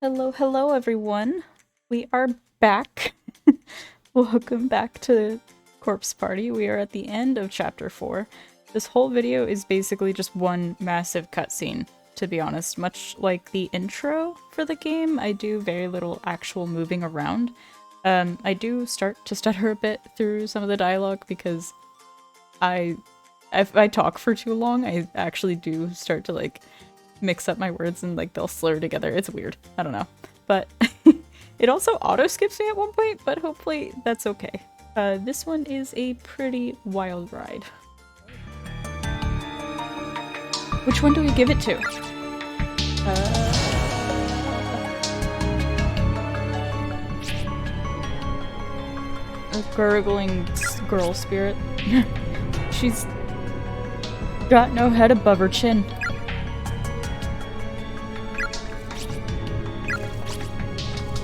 Hello, hello everyone. We are back. Welcome back to Corpse Party. We are at the end of chapter 4. This whole video is basically just one massive cutscene, to be honest. Much like the intro for the game, I do very little actual moving around. I do start to stutter a bit through some of the dialogue because if I talk for too long, I actually do start to like mix up my words and like they'll slur together. It's weird. I don't know. But it also auto skips me at one point, but hopefully that's okay. This one is a pretty wild ride. Which one do we give it to? A gurgling girl spirit. She's got no head above her chin.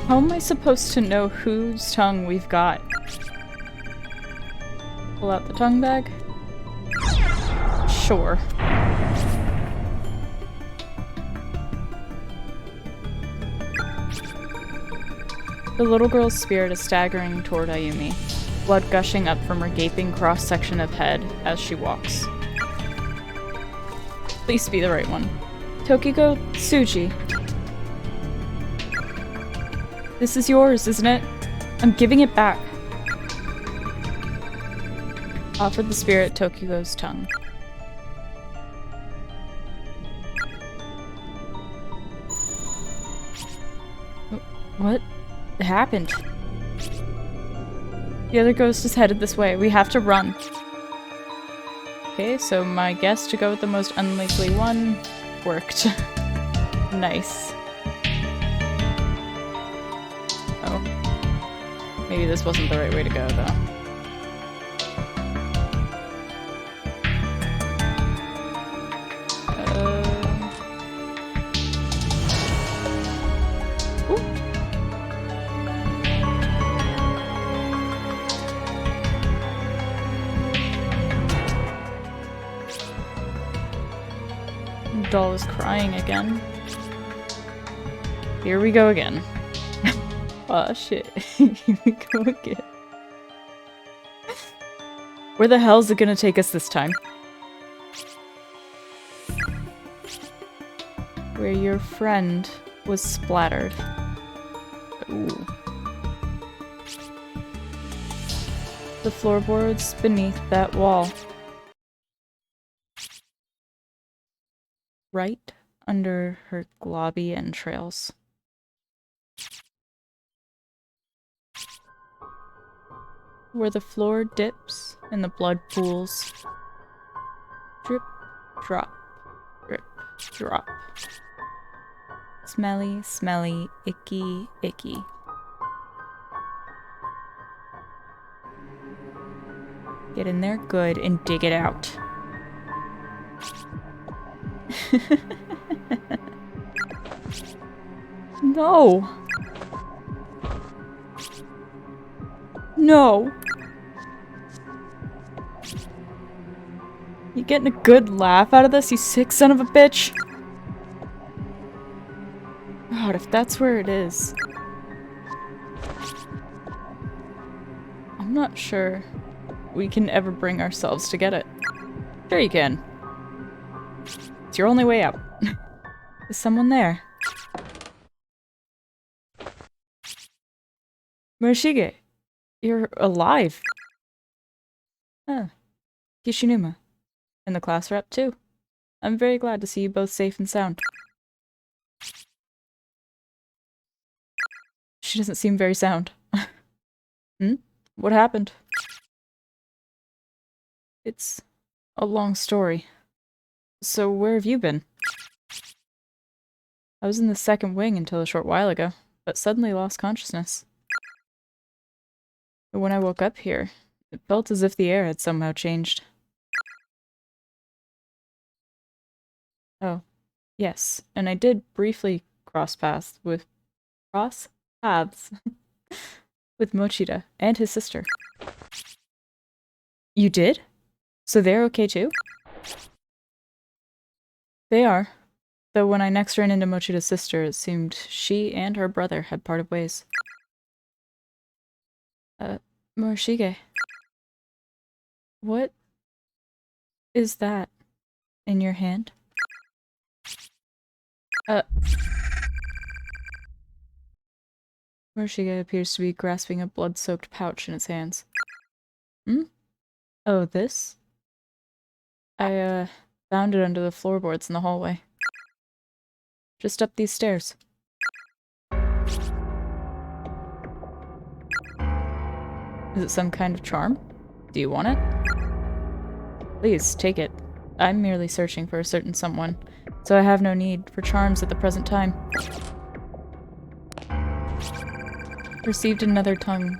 How am I supposed to know whose tongue we've got? Pull out the tongue bag? Sure. The little girl's spirit is staggering toward Ayumi, blood gushing up from her gaping cross-section of head as she walks. Please be the right one. Tokiko Tsuji. This is yours, isn't it? I'm giving it back. Offered the spirit Tokiko's tongue. What happened? The other ghost is headed this way. We have to run. Okay, so my guess to go with the most unlikely one worked. Nice. Oh. Maybe this wasn't the right way to go, though. Doll is crying again. Here we go again. Oh shit. Here we go again. Where the hell is it gonna take us this time? Where your friend was splattered. Ooh. The floorboards beneath that wall. Right under her globby entrails. Where the floor dips and the blood pools. Drip, drop, drip, drop. Smelly, smelly, icky, icky. Get in there good and dig it out. No! No! You getting a good laugh out of this, you sick son of a bitch? God, if that's where it is. I'm not sure we can ever bring ourselves to get it. Sure you can. It's your only way out. Is someone there? Murashige, you're alive. Huh. Kishinuma. And the class rep too. I'm very glad to see you both safe and sound. She doesn't seem very sound. Hmm? What happened? It's a long story. So where have you been? I was in the second wing until a short while ago, but suddenly lost consciousness. But when I woke up here, it felt as if the air had somehow changed. Oh, yes, and I did briefly cross paths with Mochida and his sister. You did? So they're okay too? They are. Though when I next ran into Mochida's sister, it seemed she and her brother had parted ways. Murashige. What is that in your hand? Murashige appears to be grasping a blood-soaked pouch in its hands. Hmm? Oh, this? I, found it under the floorboards in the hallway. Just up these stairs. Is it some kind of charm? Do you want it? Please, take it. I'm merely searching for a certain someone, so I have no need for charms at the present time. Received another tongue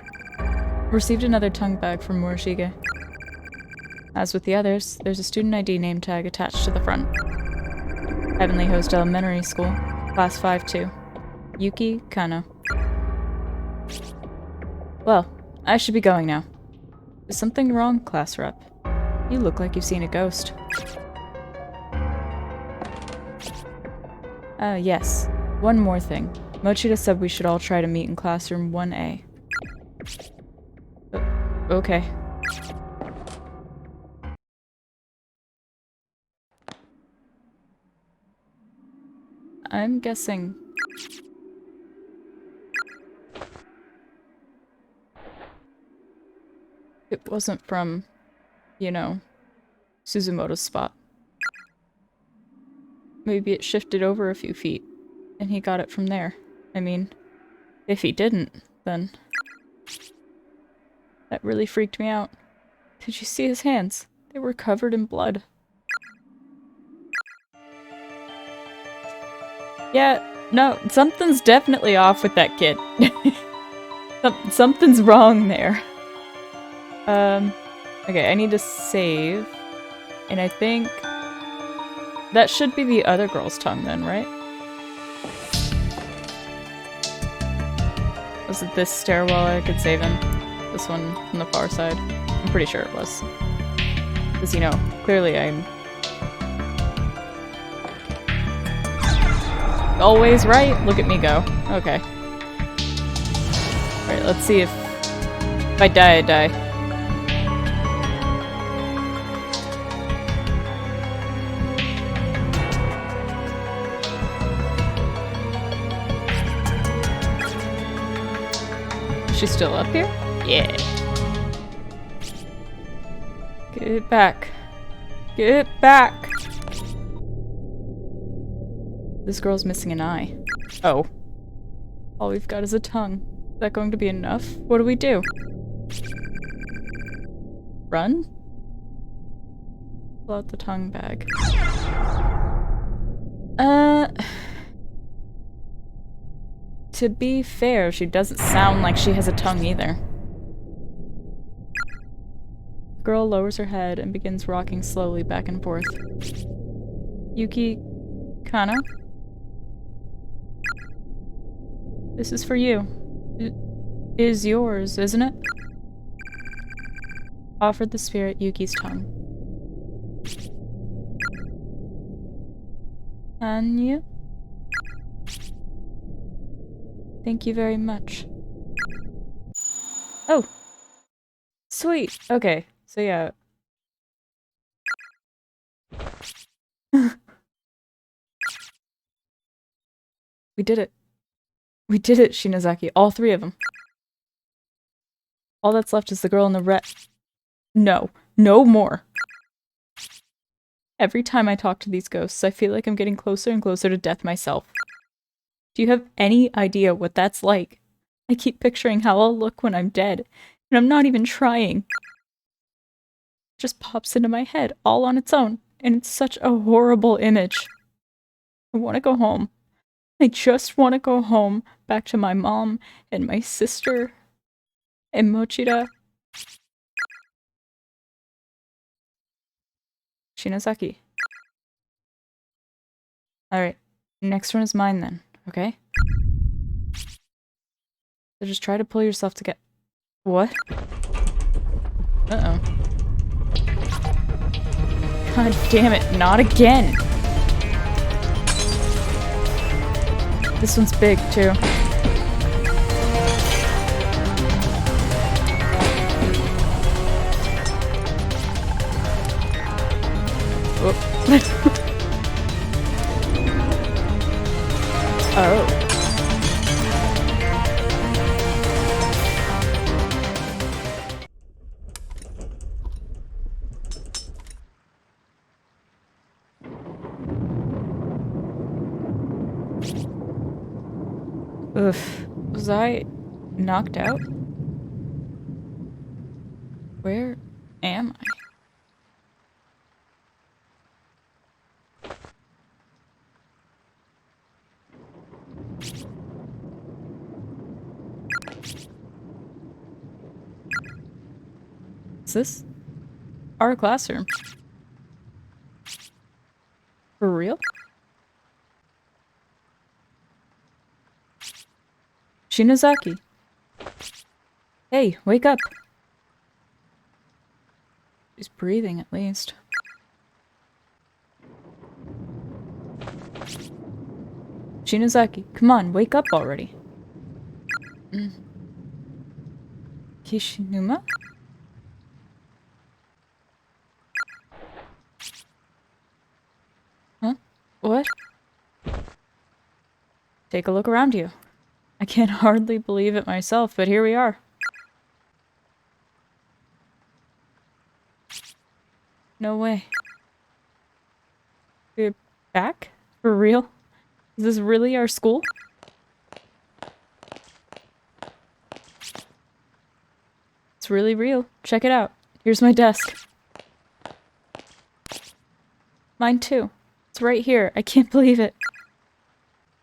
bag from Murashige. As with the others, there's a student ID name tag attached to the front. Heavenly Host Elementary School, Class 5-2. Yuki Kano. Well, I should be going now. Is something wrong, class rep? You look like you've seen a ghost. Yes. One more thing. Mochida said we should all try to meet in classroom 1A. Okay. I'm guessing... it wasn't from, you know, Suzumoto's spot. Maybe it shifted over a few feet, and he got it from there. I mean, if he didn't, then... that really freaked me out. Did you see his hands? They were covered in blood. Yeah, no, something's definitely off with that kid. Something's wrong there. Okay, I need to save. And I think... that should be the other girl's tongue then, right? Was it this stairwell I could save in? This one from the far side? I'm pretty sure it was. Because, you know, clearly I'm... always right? Look at me go. Okay. Alright, let's see if I die, I die. She's still up here? Yeah. Get back. Get back! This girl's missing an eye. Oh. All we've got is a tongue. Is that going to be enough? What do we do? Run? Pull out the tongue bag. To be fair, she doesn't sound like she has a tongue either. The girl lowers her head and begins rocking slowly back and forth. Yuki Kano? This is for you. It is yours, isn't it? Offered the spirit Yuki's tongue. Anya? Thank you very much. Oh! Sweet! Okay, so yeah. We did it. We did it, Shinozaki. All three of them. All that's left is the girl in the red. No. No more. Every time I talk to these ghosts, I feel like I'm getting closer and closer to death myself. Do you have any idea what that's like? I keep picturing how I'll look when I'm dead, and I'm not even trying. It just pops into my head all on its own, and it's such a horrible image. I want to go home. I just want to go home, back to my mom, and my sister, and Mochida. Shinozaki. Alright, next one is mine then. Okay? So just try to pull yourself together. What? Uh-oh. God damn it, not again! This one's big, too. Oh. Oof. Was I knocked out? Where am I? Is this our classroom? For real? Shinozaki. Hey, wake up. She's breathing at least. Shinozaki, come on, wake up already. Kishinuma? Huh? What? Take a look around you. I can't hardly believe it myself, but here we are. No way. We're back? For real? Is this really our school? It's really real. Check it out. Here's my desk. Mine too. It's right here. I can't believe it.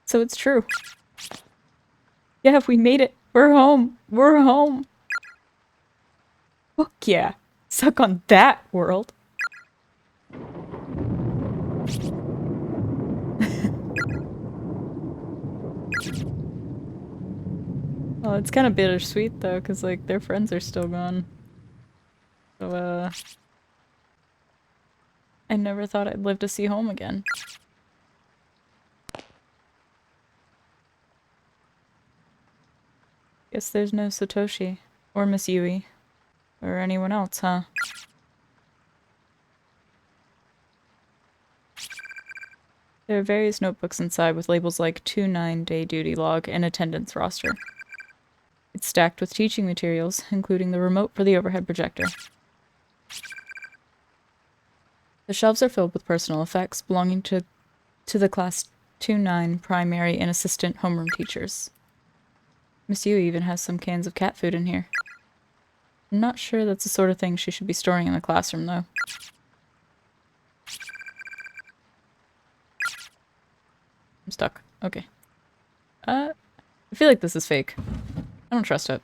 So it's true. Yeah, we made it. We're home. We're home. Fuck yeah. Suck on that, world. Well, it's kind of bittersweet though, because like their friends are still gone. So, I never thought I'd live to see home again. Guess there's no Satoshi, or Miss Yui, or anyone else, huh? There are various notebooks inside with labels like 2-9 day duty log and attendance roster. It's stacked with teaching materials, including the remote for the overhead projector. The shelves are filled with personal effects belonging to the class 2-9 primary and assistant homeroom teachers. Miss Yui even has some cans of cat food in here. I'm not sure that's the sort of thing she should be storing in the classroom, though. I'm stuck. Okay. I feel like this is fake. I don't trust it.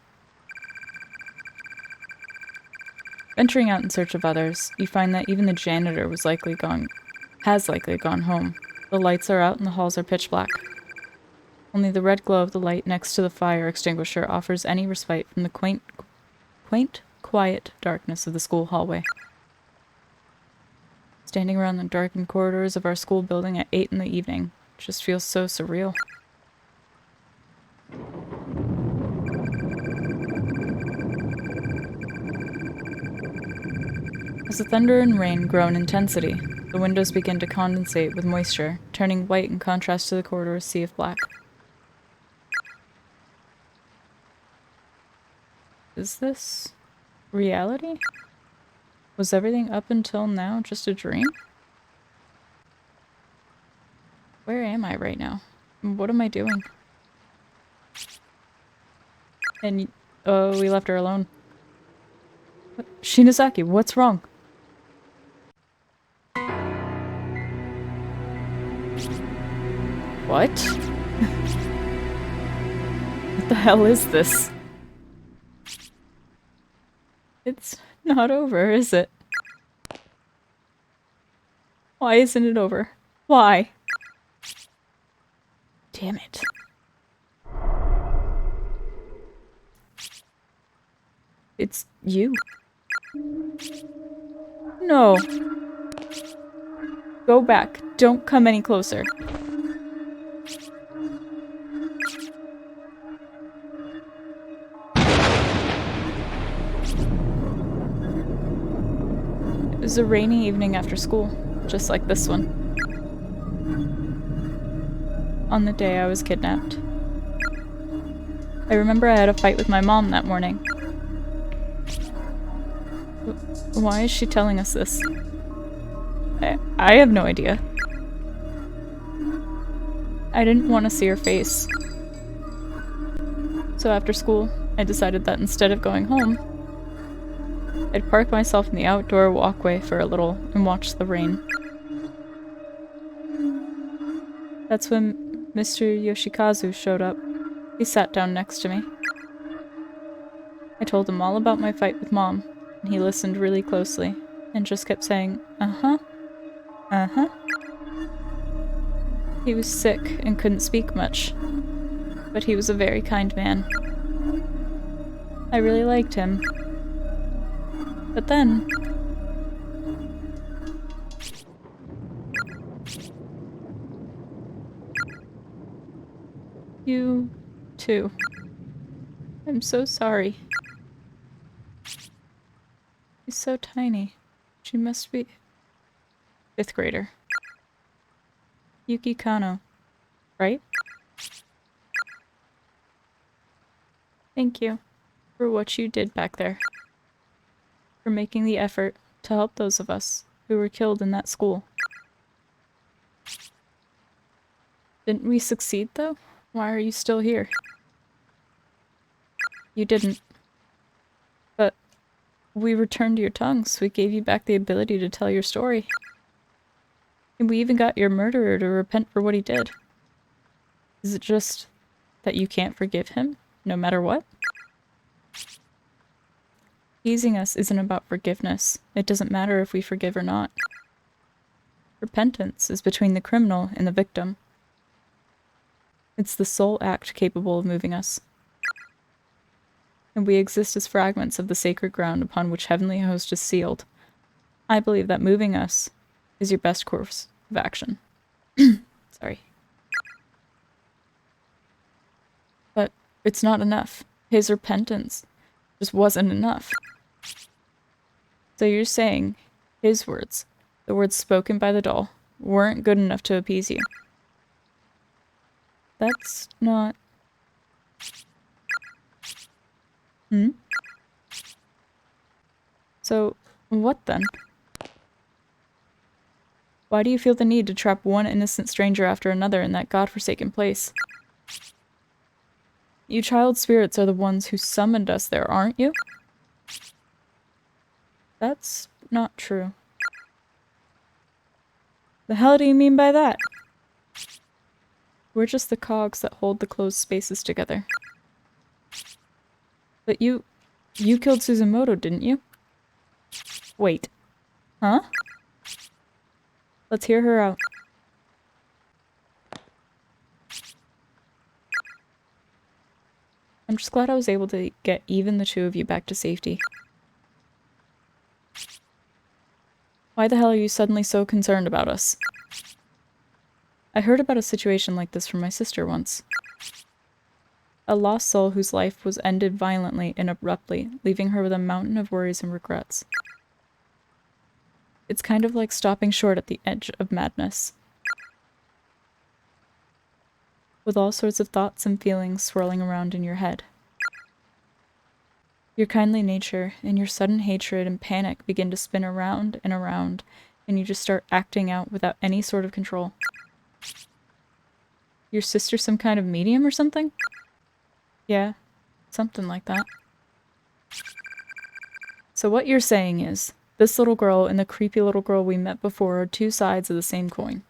Venturing out in search of others, you find that even the janitor has likely gone home. The lights are out and the halls are pitch black. Only the red glow of the light next to the fire extinguisher offers any respite from the quaint, quiet darkness of the school hallway. Standing around the darkened corridors of our school building at 8 in the evening just feels so surreal. As the thunder and rain grow in intensity, the windows begin to condensate with moisture, turning white in contrast to the corridor's sea of black. Is this reality? Was everything up until now just a dream? Where am I right now? What am I doing? And, oh, we left her alone. Shinozaki, what's wrong? What? What the hell is this? It's not over, is it? Why isn't it over? Why? Damn it. It's you. No. Go back. Don't come any closer. was a rainy evening after school, just like this one. On the day I was kidnapped. I remember I had a fight with my mom that morning. Why is she telling us this? I have no idea. I didn't want to see her face. So after school, I decided that instead of going home, I'd park myself in the outdoor walkway for a little and watch the rain. That's when Mr. Yoshikazu showed up. He sat down next to me. I told him all about my fight with Mom, and he listened really closely and just kept saying, uh-huh, uh-huh. He was sick and couldn't speak much, but he was a very kind man. I really liked him. But then... You... too. I'm so sorry. She's so tiny. She must be... 5th grader. Yuki Kano, right? Thank you for what you did back there. For making the effort to help those of us who were killed in that school. Didn't we succeed, though? Why are you still here? You didn't. But we returned your tongues. We gave you back the ability to tell your story. And we even got your murderer to repent for what he did. Is it just that you can't forgive him, no matter what? Teasing us isn't about forgiveness. It doesn't matter if we forgive or not. Repentance is between the criminal and the victim. It's the sole act capable of moving us. And we exist as fragments of the sacred ground upon which Heavenly Host is sealed. I believe that moving us is your best course of action. Sorry. But it's not enough. His repentance just wasn't enough. So you're saying his words, the words spoken by the doll, weren't good enough to appease you? That's not... So, what then? Why do you feel the need to trap one innocent stranger after another in that godforsaken place? You child spirits are the ones who summoned us there, aren't you? That's not true. The hell do you mean by that? We're just the cogs that hold the closed spaces together. But you killed Suzumoto, didn't you? Wait. Huh? Let's hear her out. I'm just glad I was able to get even the two of you back to safety. Why the hell are you suddenly so concerned about us? I heard about a situation like this from my sister once. A lost soul whose life was ended violently and abruptly, leaving her with a mountain of worries and regrets. It's kind of like stopping short at the edge of madness. With all sorts of thoughts and feelings swirling around in your head. Your kindly nature and your sudden hatred and panic begin to spin around, and you just start acting out without any sort of control. Your sister some kind of medium or something? Yeah, something like that. So what you're saying is, this little girl and the creepy little girl we met before are two sides of the same coin.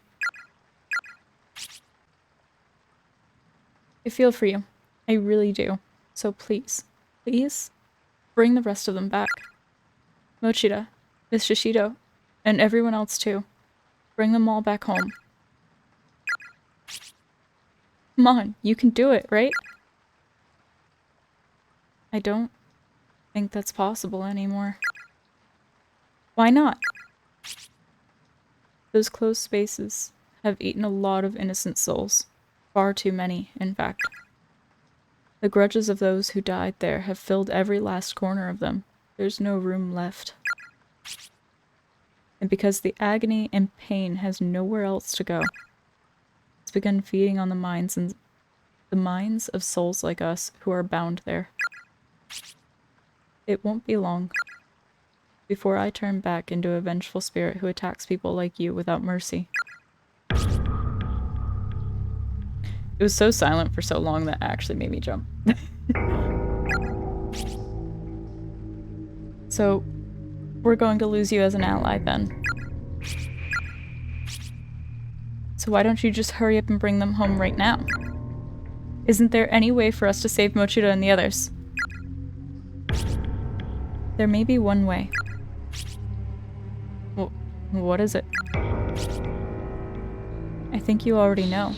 I feel for you. I really do. So please, bring the rest of them back. Mochida, Miss Shishido, and everyone else too. Bring them all back home. Come on, you can do it, right? I don't think that's possible anymore. Why not? Those closed spaces have eaten a lot of innocent souls. Far too many, in fact. The grudges of those who died there have filled every last corner of them. There's no room left. And because the agony and pain has nowhere else to go, it's begun feeding on the minds of souls like us who are bound there. It won't be long before I turn back into a vengeful spirit who attacks people like you without mercy. It was so silent for so long that actually made me jump. So, we're going to lose you as an ally then. So why don't you just hurry up and bring them home right now? Isn't there any way for us to save Mochiro and the others? There may be one way. What is it? I think you already know.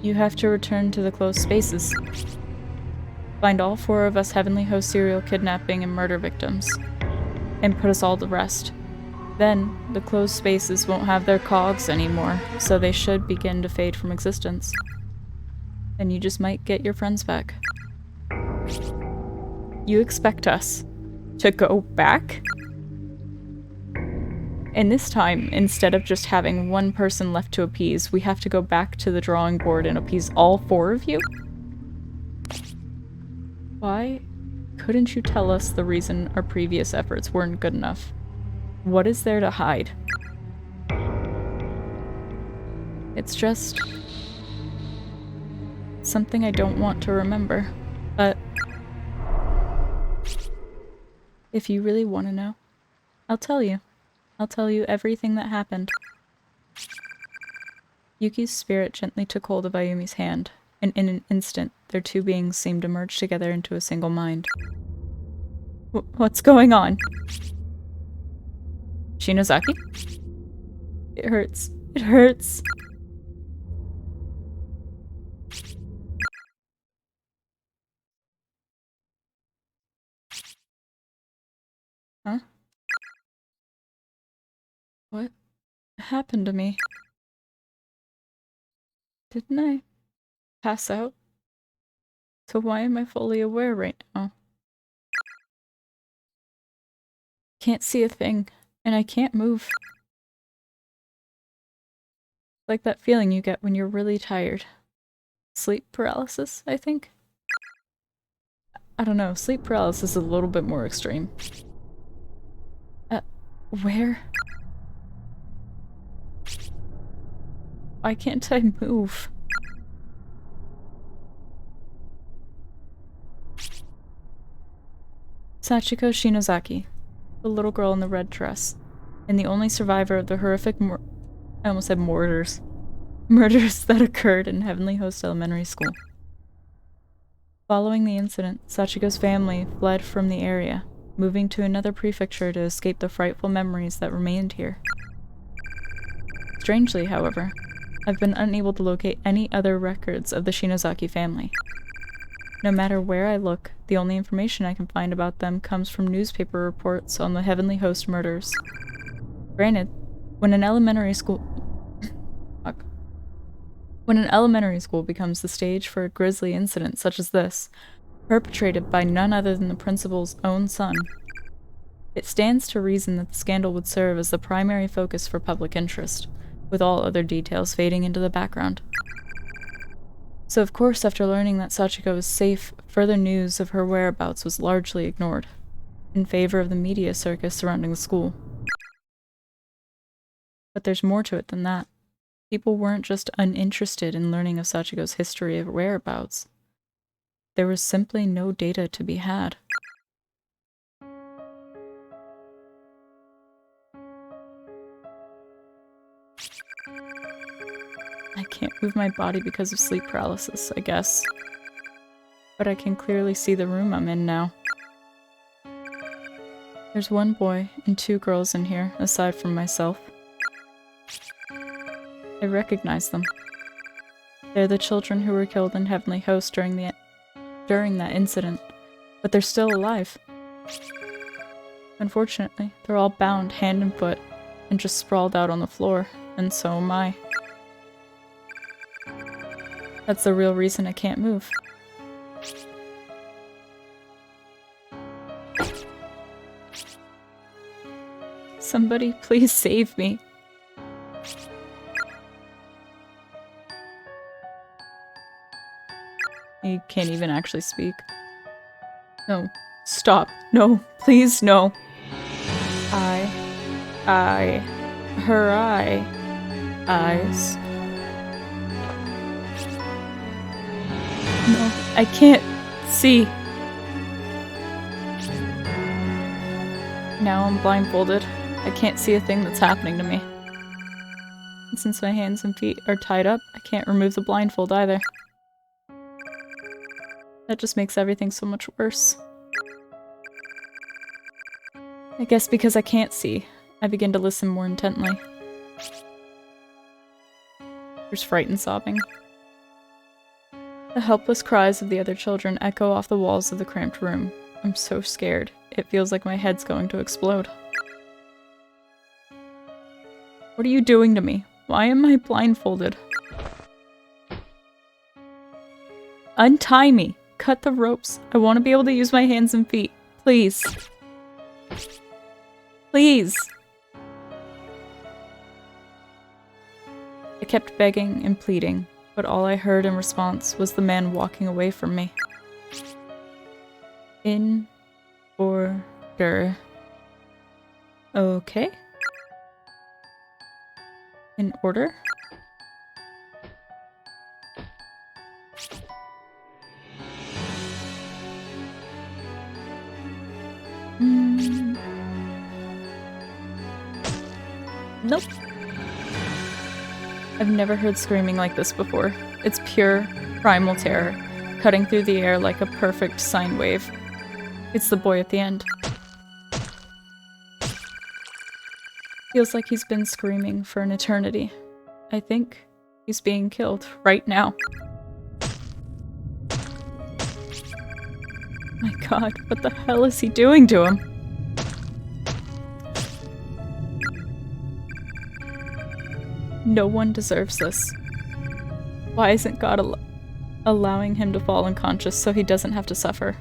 You have to return to the closed spaces. Find all 4 of us Heavenly Host serial kidnapping and murder victims. And put us all to rest. Then, the closed spaces won't have their cogs anymore, so they should begin to fade from existence. And you just might get your friends back. You expect us to go back? And this time, instead of just having one person left to appease, we have to go back to the drawing board and appease all 4 of you? Why couldn't you tell us the reason our previous efforts weren't good enough? What is there to hide? It's just something I don't want to remember, but if you really want to know, I'll tell you. I'll tell you everything that happened. Yuki's spirit gently took hold of Ayumi's hand, and in an instant, their 2 beings seemed to merge together into a single mind. What's going on? Shinozaki? It hurts. It hurts. Huh? What happened to me? Didn't I pass out? So why am I fully aware right now? Can't see a thing, and I can't move. Like that feeling you get when you're really tired. Sleep paralysis, I think? I don't know, sleep paralysis is a little bit more extreme. Where? Why can't I move? Sachiko Shinozaki, the little girl in the red dress, and the only survivor of the horrific I almost said murders that occurred in Heavenly Host Elementary School. Following the incident, Sachiko's family fled from the area, moving to another prefecture to escape the frightful memories that remained here. Strangely, however, I've been unable to locate any other records of the Shinozaki family. No matter where I look, the only information I can find about them comes from newspaper reports on the Heavenly Host murders. Granted, when an elementary school becomes the stage for a grisly incident such as this, perpetrated by none other than the principal's own son, it stands to reason that the scandal would serve as the primary focus for public interest, with all other details fading into the background. So of course, after learning that Sachiko was safe, further news of her whereabouts was largely ignored, in favor of the media circus surrounding the school. But there's more to it than that. People weren't just uninterested in learning of Sachiko's history of whereabouts. There was simply no data to be had. I can't move my body because of sleep paralysis, I guess. But I can clearly see the room I'm in now. There's 1 boy and 2 girls in here, aside from myself. I recognize them. They're the children who were killed in Heavenly Host during that incident, but they're still alive. Unfortunately, they're all bound hand and foot, and just sprawled out on the floor, and so am I. That's the real reason I can't move. Somebody, please save me. He can't even actually speak. No. Stop. No. Please, no. Her eyes. No, I can't see. Now I'm blindfolded. I can't see a thing that's happening to me. And since my hands and feet are tied up, I can't remove the blindfold either. That just makes everything so much worse. I guess because I can't see, I begin to listen more intently. There's frightened sobbing. The helpless cries of the other children echo off the walls of the cramped room. I'm so scared. It feels like my head's going to explode. What are you doing to me? Why am I blindfolded? Untie me! Cut the ropes. I want to be able to use my hands and feet. Please. Please! I kept begging and pleading, but all I heard in response was the man walking away from me. In order. Okay. In order? Nope. I've never heard screaming like this before. It's pure, primal terror, cutting through the air like a perfect sine wave. It's the boy at the end. Feels like he's been screaming for an eternity. I think he's being killed right now. My god, what the hell is he doing to him? No one deserves this. Why isn't God allowing him to fall unconscious so he doesn't have to suffer?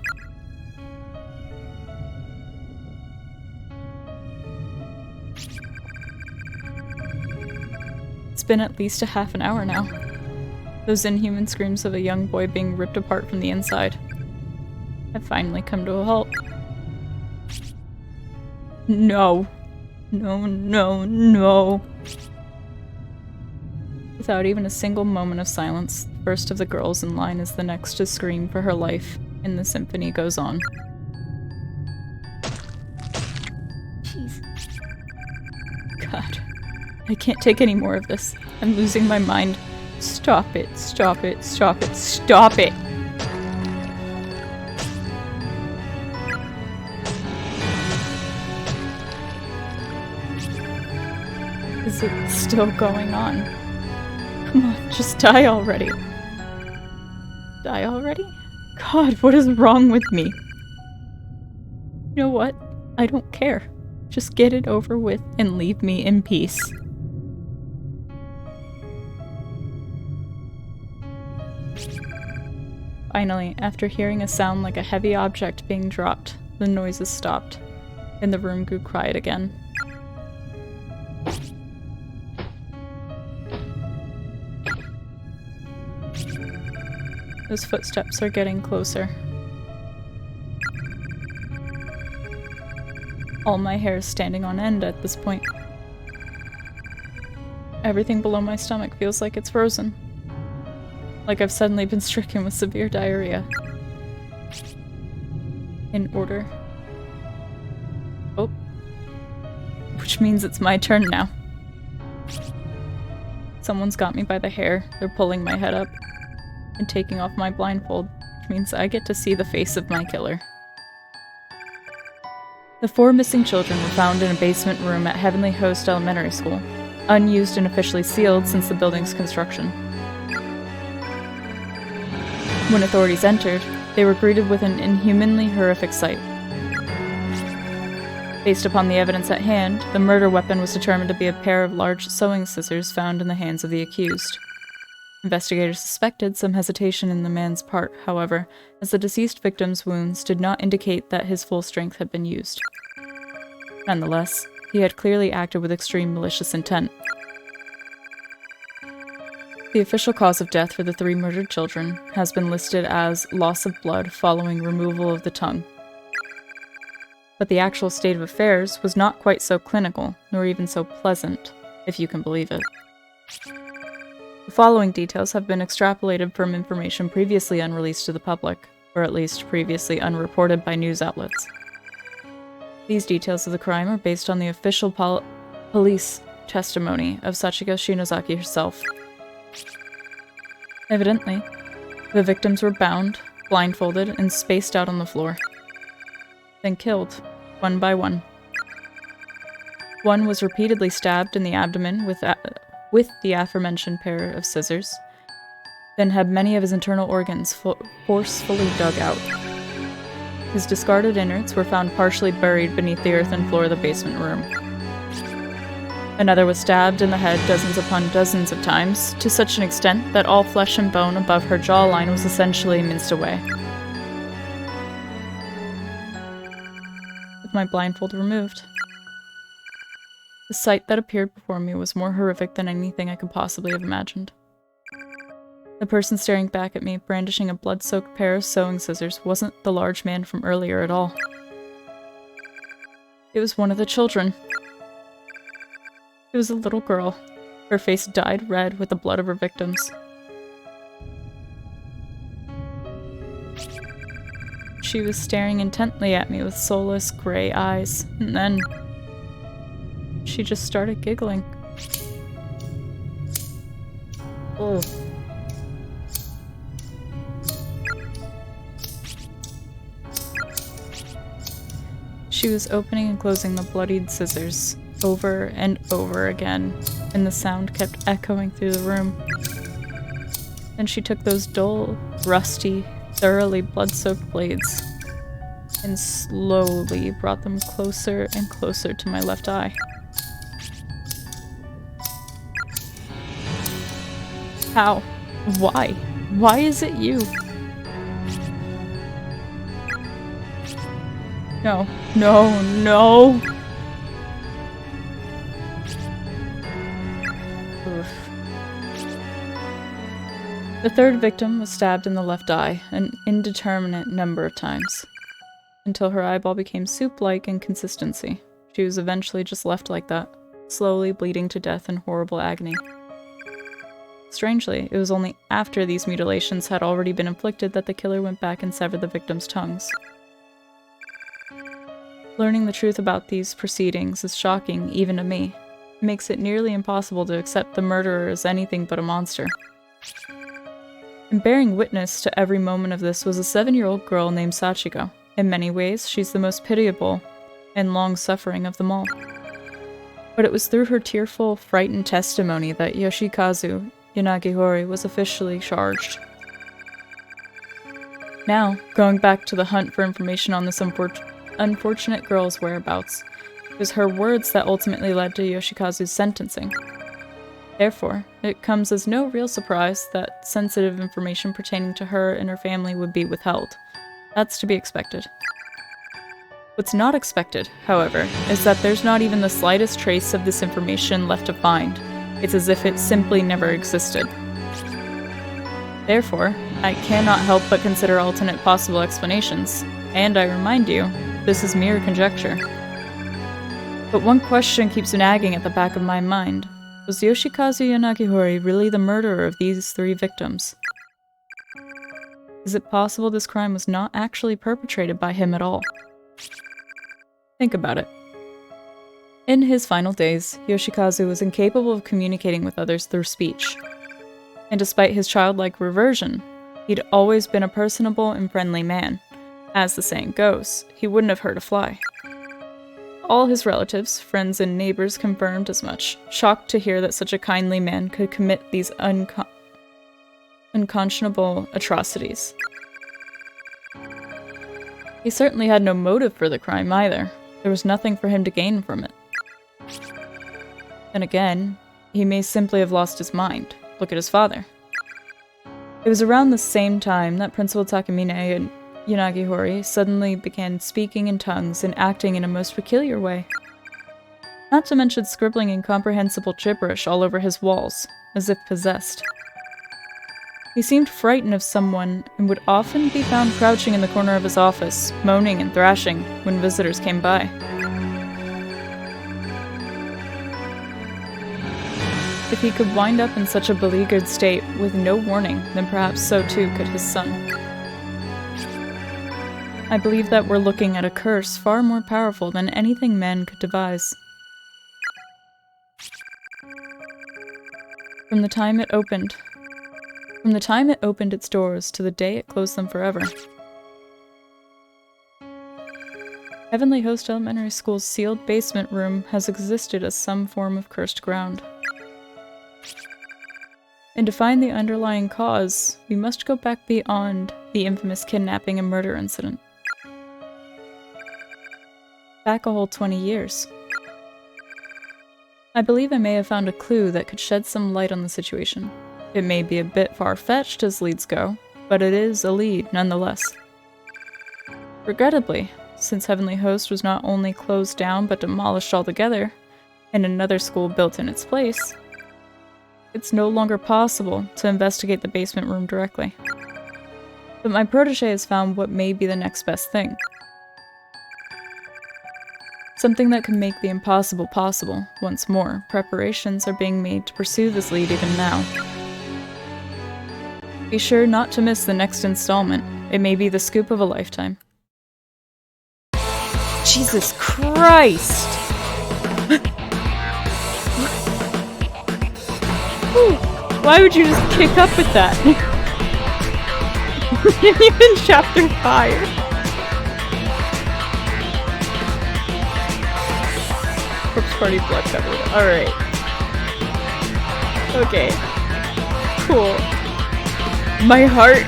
It's been at least a half an hour now. Those inhuman screams of a young boy being ripped apart from the inside. I've finally come to a halt. No. No, no, no. Without even a single moment of silence, the first of the girls in line is the next to scream for her life, and the symphony goes on. Jeez. God. I can't take any more of this. I'm losing my mind. Stop it, stop it, stop it, stop it! Is it still going on? Come on, just die already. Die already? God, what is wrong with me? You know what? I don't care. Just get it over with and leave me in peace. Finally, after hearing a sound like a heavy object being dropped, the noises stopped, and the room grew quiet again. Those footsteps are getting closer. All my hair is standing on end at this point. Everything below my stomach feels like it's frozen. Like I've suddenly been stricken with severe diarrhea. In order. Oh. Which means it's my turn now. Someone's got me by the hair. They're pulling my head up and taking off my blindfold, which means I get to see the face of my killer. The 4 missing children were found in a basement room at Heavenly Host Elementary School, unused and officially sealed since the building's construction. When authorities entered, they were greeted with an inhumanly horrific sight. Based upon the evidence at hand, the murder weapon was determined to be a pair of large sewing scissors found in the hands of the accused. Investigators suspected some hesitation in the man's part, however, as the deceased victim's wounds did not indicate that his full strength had been used. Nonetheless, he had clearly acted with extreme malicious intent. The official cause of death for the 3 murdered children has been listed as loss of blood following removal of the tongue. But the actual state of affairs was not quite so clinical, nor even so pleasant, if you can believe it. The following details have been extrapolated from information previously unreleased to the public, or at least previously unreported by news outlets. These details of the crime are based on the official police testimony of Sachiko Shinozaki herself. Evidently, the victims were bound, blindfolded, and spaced out on the floor. Then killed, one by one. One was repeatedly stabbed in the abdomen with the aforementioned pair of scissors, then had many of his internal organs forcefully dug out. His discarded innards were found partially buried beneath the earthen floor of the basement room. Another was stabbed in the head dozens upon dozens of times, to such an extent that all flesh and bone above her jawline was essentially minced away. With my blindfold removed, the sight that appeared before me was more horrific than anything I could possibly have imagined. The person staring back at me, brandishing a blood-soaked pair of sewing scissors, wasn't the large man from earlier at all. It was one of the children. It was a little girl, her face dyed red with the blood of her victims. She was staring intently at me with soulless, gray eyes, and then she just started giggling. Oh. She was opening and closing the bloodied scissors over and over again, and the sound kept echoing through the room. Then she took those dull, rusty, thoroughly blood-soaked blades and slowly brought them closer and closer to my left eye. How? Why? Why is it you? No, no, no! Oof. The 3rd victim was stabbed in the left eye an indeterminate number of times, until her eyeball became soup-like in consistency. She was eventually just left like that, slowly bleeding to death in horrible agony. Strangely, it was only after these mutilations had already been inflicted that the killer went back and severed the victims' tongues. Learning the truth about these proceedings is shocking, even to me. It makes it nearly impossible to accept the murderer as anything but a monster. And bearing witness to every moment of this was a 7-year-old girl named Sachiko. In many ways, she's the most pitiable and long-suffering of them all. But it was through her tearful, frightened testimony that Yoshikazu Yanagihori was officially charged. Now, going back to the hunt for information on this unfortunate girl's whereabouts, it was her words that ultimately led to Yoshikazu's sentencing. Therefore, it comes as no real surprise that sensitive information pertaining to her and her family would be withheld. That's to be expected. What's not expected, however, is that there's not even the slightest trace of this information left to find. It's as if it simply never existed. Therefore, I cannot help but consider alternate possible explanations, and I remind you, this is mere conjecture. But one question keeps nagging at the back of my mind. Was Yoshikazu Yanagihori really the murderer of these 3 victims? Is it possible this crime was not actually perpetrated by him at all? Think about it. In his final days, Yoshikazu was incapable of communicating with others through speech. And despite his childlike reversion, he'd always been a personable and friendly man. As the saying goes, he wouldn't have hurt a fly. All his relatives, friends, and neighbors confirmed as much, shocked to hear that such a kindly man could commit these unconscionable atrocities. He certainly had no motive for the crime either. There was nothing for him to gain from it. And again, he may simply have lost his mind. Look at his father. It was around the same time that Principal Takamine Yanagihori suddenly began speaking in tongues and acting in a most peculiar way. Not to mention scribbling incomprehensible gibberish all over his walls, as if possessed. He seemed frightened of someone and would often be found crouching in the corner of his office, moaning and thrashing when visitors came by. If he could wind up in such a beleaguered state with no warning, then perhaps so too could his son. I believe that we're looking at a curse far more powerful than anything man could devise. From the time it opened its doors to the day it closed them forever. Heavenly Host Elementary School's sealed basement room has existed as some form of cursed ground. And to find the underlying cause, we must go back beyond the infamous kidnapping and murder incident. Back a whole 20 years. I believe I may have found a clue that could shed some light on the situation. It may be a bit far-fetched as leads go, but it is a lead nonetheless. Regrettably, since Heavenly Host was not only closed down but demolished altogether, and another school built in its place, it's no longer possible to investigate the basement room directly. But my protege has found what may be the next best thing. Something that can make the impossible possible once more. Preparations are being made to pursue this lead even now. Be sure not to miss the next installment. It may be the scoop of a lifetime. Jesus Christ! Why would you just kick up with that? Even chapter 5. Corpse Party blood covered. Alright. Okay. Cool. My heart.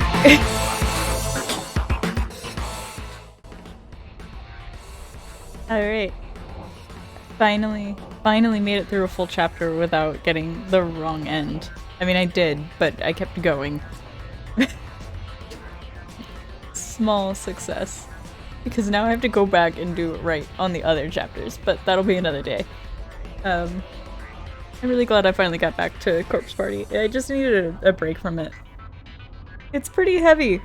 Alright. Finally made it through a full chapter without getting the wrong end. I mean, I did, but I kept going. Small success. Because now I have to go back and do it right on the other chapters, but that'll be another day. I'm really glad I finally got back to Corpse Party. I just needed a break from it. It's pretty heavy.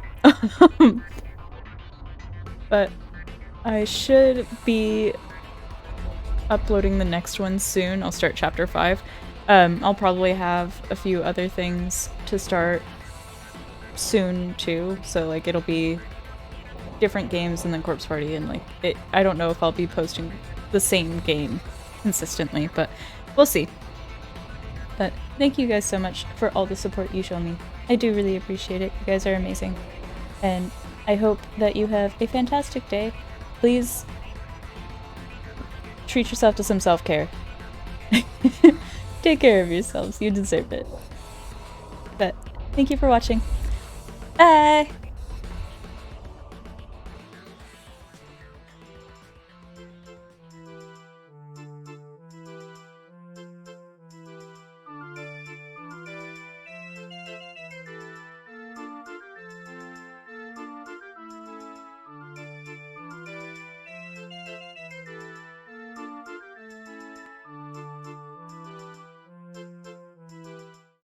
But I should be uploading the next one soon. I'll start chapter 5. I'll probably have a few other things to start soon too, so like it'll be different games and then Corpse Party, and like I don't know if I'll be posting the same game consistently, but we'll see. But thank you guys so much for all the support you show me. I do really appreciate it. You guys are amazing. And I hope that you have a fantastic day. Please treat yourself to some self-care. Take care of yourselves. You deserve it. But thank you for watching. Bye!